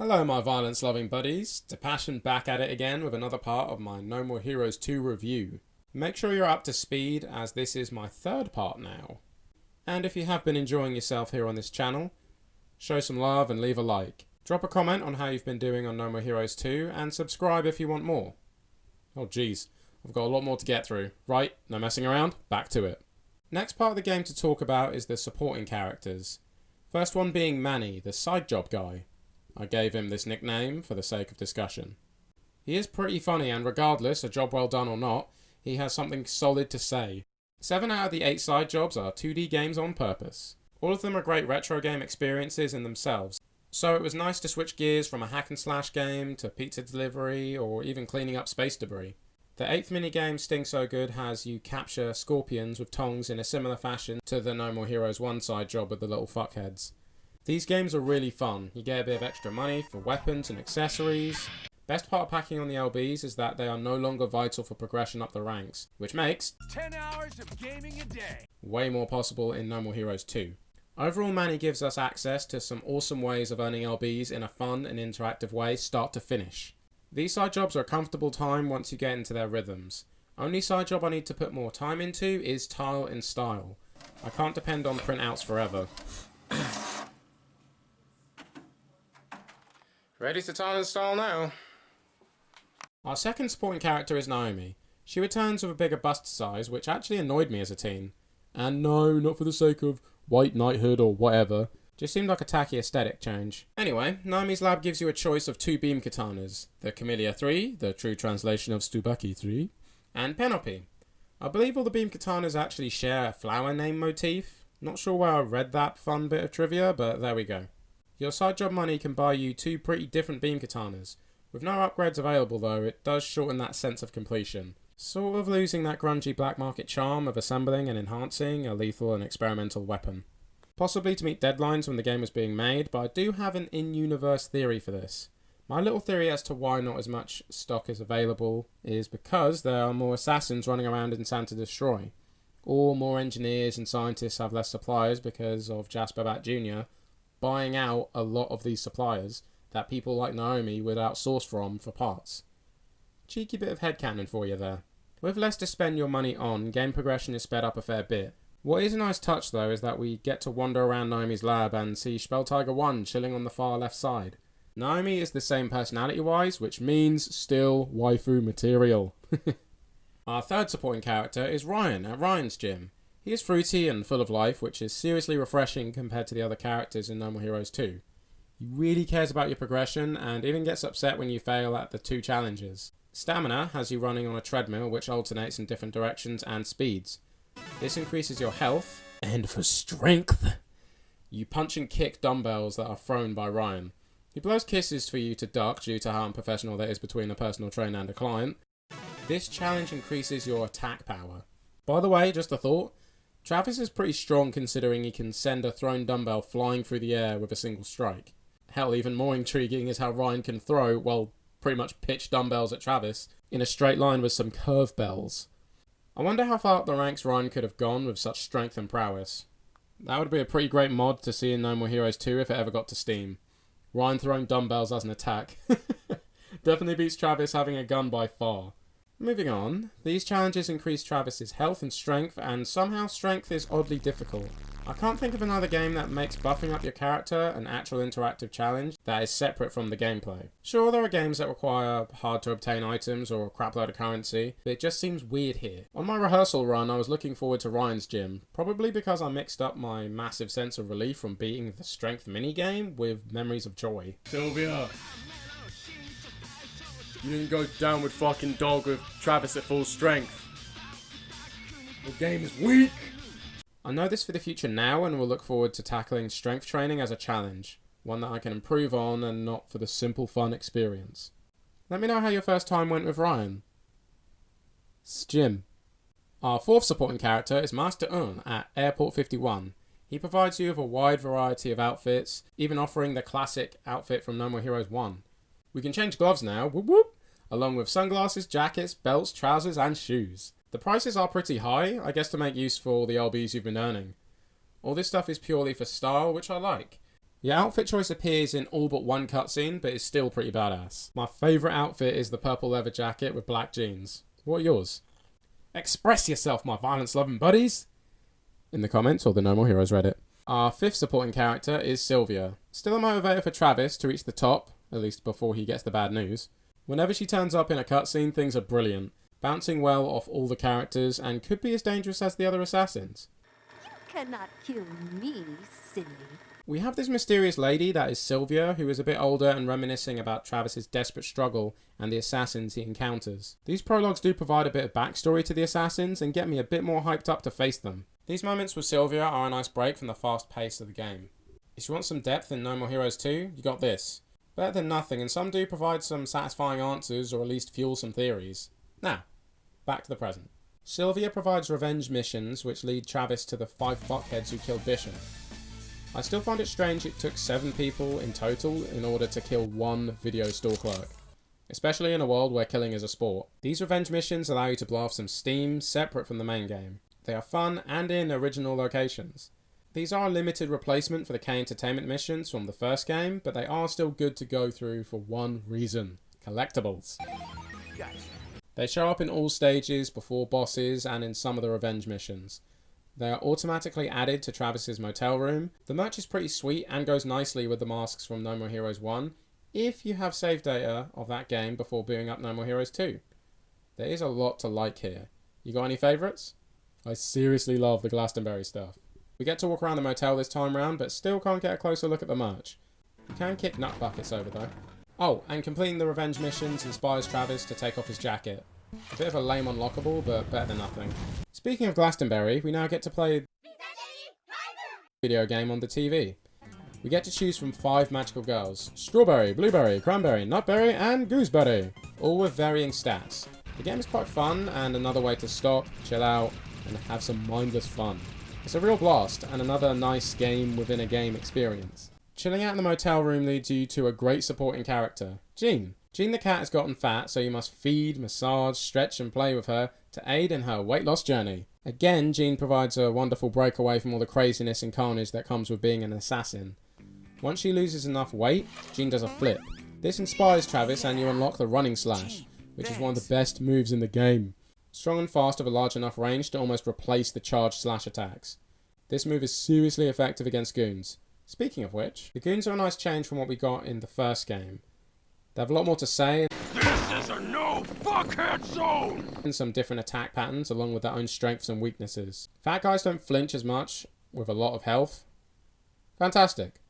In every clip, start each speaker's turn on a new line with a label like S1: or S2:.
S1: Hello my violence-loving buddies, Passion back at it again with another part of my No More Heroes 2 review. Make sure you're up to speed as this is my third part now. And if you have been enjoying yourself here on this channel, show some love and leave a like. Drop a comment on how you've been doing on No More Heroes 2 and subscribe if you want more. Oh geez, I've got a lot more to get through. Right, no messing around, back to it. Next part of the game to talk about is the supporting characters. First one being Manny, the side job guy. I gave him this nickname for the sake of discussion. He is pretty funny and regardless, a job well done or not, he has something solid to say. 7 out of the 8 side jobs are 2D games on purpose. All of them are great retro game experiences in themselves. So it was nice to switch gears from a hack and slash game to pizza delivery or even cleaning up space debris. The 8th minigame, Sting So Good, has you capture scorpions with tongs in a similar fashion to the No More Heroes 1 side job with the little fuckheads. These games are really fun. You get a bit of extra money for weapons and accessories. Best part of packing on the LBs is that they are no longer vital for progression up the ranks, which makes
S2: 10 hours of gaming a day
S1: way more possible in No More Heroes 2. Overall, Manny gives us access to some awesome ways of earning LBs in a fun and interactive way, start to finish. These side jobs are a comfortable time once you get into their rhythms. Only side job I need to put more time into is Tile and Style. I can't depend on printouts forever. Ready to tile and style now. Our second supporting character is Naomi. She returns with a bigger bust size, which actually annoyed me as a teen. And no, not for the sake of white knighthood or whatever. Just seemed like a tacky aesthetic change. Anyway, Naomi's lab gives you a choice of 2 beam katanas. The Camellia 3, the true translation of Tsubaki 3, and Penelope. I believe all the beam katanas actually share a flower name motif. Not sure where I read that fun bit of trivia, but there we go. Your side job money can buy you 2 pretty different beam katanas. With no upgrades available though, it does shorten that sense of completion. Sort of losing that grungy black market charm of assembling and enhancing a lethal and experimental weapon. Possibly to meet deadlines when the game was being made, but I do have an in-universe theory for this. My little theory as to why not as much stock is available is because there are more assassins running around in Santa Destroy. Or more engineers and scientists have less suppliers because of Jasper Bat Jr. buying out a lot of these suppliers that people like Naomi would outsource from for parts. Cheeky bit of headcanon for you there. With less to spend your money on, game progression is sped up a fair bit. What is a nice touch though is that we get to wander around Naomi's lab and see Spelltiger 1 chilling on the far left side. Naomi is the same personality wise, which means still waifu material. Our third supporting character is Ryan at Ryan's gym. He is fruity and full of life, which is seriously refreshing compared to the other characters in No More Heroes 2. He really cares about your progression and even gets upset when you fail at the 2 challenges. Stamina has you running on a treadmill which alternates in different directions and speeds. This increases your health, and for strength, you punch and kick dumbbells that are thrown by Ryan. He blows kisses for you to duck due to how unprofessional that is between a personal trainer and a client. This challenge increases your attack power. By the way, just a thought. Travis is pretty strong considering he can send a thrown dumbbell flying through the air with a single strike. Hell, even more intriguing is how Ryan can throw, well, pretty much pitch dumbbells at Travis in a straight line with some curve bells. I wonder how far up the ranks Ryan could have gone with such strength and prowess. That would be a pretty great mod to see in No More Heroes 2 if it ever got to Steam. Ryan throwing dumbbells as an attack. Definitely beats Travis having a gun by far. Moving on, these challenges increase Travis's health and strength, and somehow strength is oddly difficult. I can't think of another game that makes buffing up your character an actual interactive challenge that is separate from the gameplay. Sure, there are games that require hard to obtain items or a crapload of currency, but it just seems weird here. On my rehearsal run, I was looking forward to Ryan's gym, probably because I mixed up my massive sense of relief from beating the strength minigame with memories of joy. Sylvia! You didn't go down with fucking dog with Travis at full strength. The game is weak! I know this for the future now and will look forward to tackling strength training as a challenge. One that I can improve on and not for the simple fun experience. Let me know how your first time went with Ryan. Jim. Our fourth supporting character is Master Un at Airport 51. He provides you with a wide variety of outfits, even offering the classic outfit from No More Heroes 1. We can change gloves now, whoop whoop, along with sunglasses, jackets, belts, trousers and shoes. The prices are pretty high, I guess to make use for all the LBs you've been earning. All this stuff is purely for style, which I like. Your outfit choice appears in all but one cutscene, but is still pretty badass. My favourite outfit is the purple leather jacket with black jeans. What are yours? Express yourself, my violence-loving buddies! In the comments or the No More Heroes Reddit. Our fifth supporting character is Sylvia. Still a motivator for Travis to reach the top, at least before he gets the bad news. Whenever she turns up in a cutscene, things are brilliant, bouncing well off all the characters and could be as dangerous as the other assassins.
S3: Cannot kill me, silly.
S1: We have this mysterious lady that is Sylvia, who is a bit older and reminiscing about Travis's desperate struggle and the assassins he encounters. These prologues do provide a bit of backstory to the assassins and get me a bit more hyped up to face them. These moments with Sylvia are a nice break from the fast pace of the game. If you want some depth in No More Heroes 2, you got this. Better than nothing, and some do provide some satisfying answers or at least fuel some theories. Now, back to the present. Sylvia provides revenge missions which lead Travis to the 5 fuckheads who killed Bishop. I still find it strange it took 7 people in total in order to kill one video store clerk, especially in a world where killing is a sport. These revenge missions allow you to blow off some steam separate from the main game. They are fun and in original locations. These are a limited replacement for the K Entertainment missions from the first game, but they are still good to go through for one reason: collectibles.
S2: Gotcha.
S1: They show up in all stages, before bosses, and in some of the revenge missions. They are automatically added to Travis's motel room. The merch is pretty sweet and goes nicely with the masks from No More Heroes 1, if you have save data of that game before booting up No More Heroes 2. There is a lot to like here. You got any favourites? I seriously love the Glastonbury stuff. We get to walk around the motel this time round, but still can't get a closer look at the merch. You can kick nut buckets over though. Oh, and completing the revenge missions inspires Travis to take off his jacket. A bit of a lame unlockable, but better than nothing. Speaking of Glastonbury, we now get to play video game on the TV. We get to choose from 5 magical girls: strawberry, blueberry, cranberry, nutberry, and gooseberry, all with varying stats. The game is quite fun and another way to stop, chill out, and have some mindless fun. It's a real blast and another nice game within a game experience. Chilling out in the motel room leads you to a great supporting character, Jean. Jean the cat has gotten fat, so you must feed, massage, stretch and play with her to aid in her weight loss journey. Again, Jean provides a wonderful breakaway from all the craziness and carnage that comes with being an assassin. Once she loses enough weight, Jean does a flip. This inspires Travis and you unlock the running slash, which is one of the best moves in the game. Strong and fast with a large enough range to almost replace the charged slash attacks. This move is seriously effective against goons. Speaking of which, the goons are a nice change from what we got in the first game. They have a lot more to say.
S2: This is a no fuckhead zone!
S1: And some different attack patterns along with their own strengths and weaknesses. Fat guys don't flinch as much with a lot of health. Fantastic.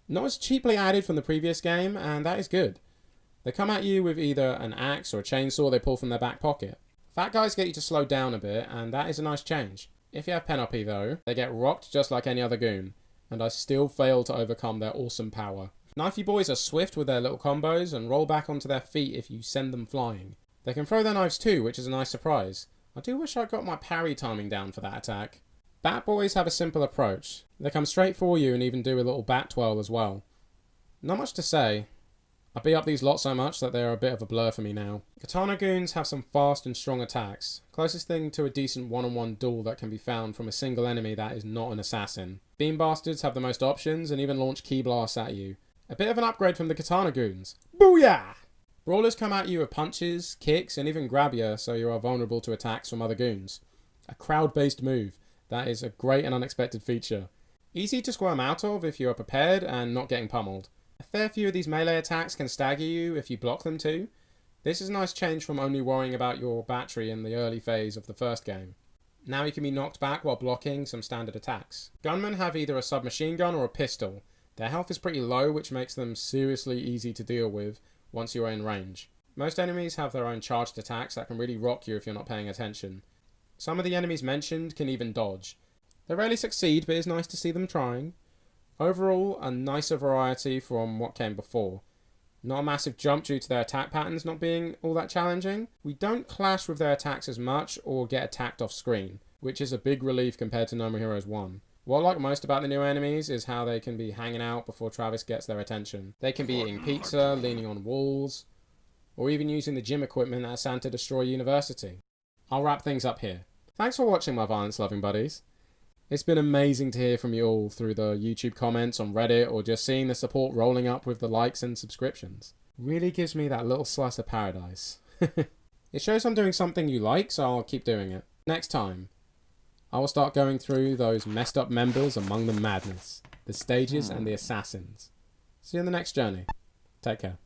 S1: Not as cheaply added from the previous game, and that is good. They come at you with either an axe or a chainsaw they pull from their back pocket. Fat guys get you to slow down a bit, and that is a nice change. If you have Penalty though, they get rocked just like any other goon, and I still fail to overcome their awesome power. Knifey boys are swift with their little combos and roll back onto their feet if you send them flying. They can throw their knives too, which is a nice surprise. I do wish I got my parry timing down for that attack. Bat boys have a simple approach. They come straight for you and even do a little bat twirl as well. Not much to say. I beat up these lots so much that they are a bit of a blur for me now. Katana goons have some fast and strong attacks. Closest thing to a decent one-on-one duel that can be found from a single enemy that is not an assassin. Beam bastards have the most options and even launch key blasts at you. A bit of an upgrade from the Katana goons. Booyah! Brawlers come at you with punches, kicks, and even grab you, so you are vulnerable to attacks from other goons. A crowd-based move. That is a great and unexpected feature. Easy to squirm out of if you are prepared and not getting pummeled. A fair few of these melee attacks can stagger you if you block them too. This is a nice change from only worrying about your battery in the early phase of the first game. Now you can be knocked back while blocking some standard attacks. Gunmen have either a submachine gun or a pistol. Their health is pretty low, which makes them seriously easy to deal with once you are in range. Most enemies have their own charged attacks that can really rock you if you're not paying attention. Some of the enemies mentioned can even dodge. They rarely succeed, but it's nice to see them trying. Overall, a nicer variety from what came before. Not a massive jump due to their attack patterns not being all that challenging. We don't clash with their attacks as much or get attacked off screen, which is a big relief compared to No More Heroes 1. What I like most about the new enemies is how they can be hanging out before Travis gets their attention. They can be eating pizza, leaning on walls, or even using the gym equipment at Santa Destroy University. I'll wrap things up here. Thanks for watching, my violence-loving buddies. It's been amazing to hear from you all through the YouTube comments on Reddit or just seeing the support rolling up with the likes and subscriptions. Really gives me that little slice of paradise. It shows I'm doing something you like, so I'll keep doing it. Next time, I will start going through those messed up members among the madness, the stages and the assassins. See you in the next journey. Take care.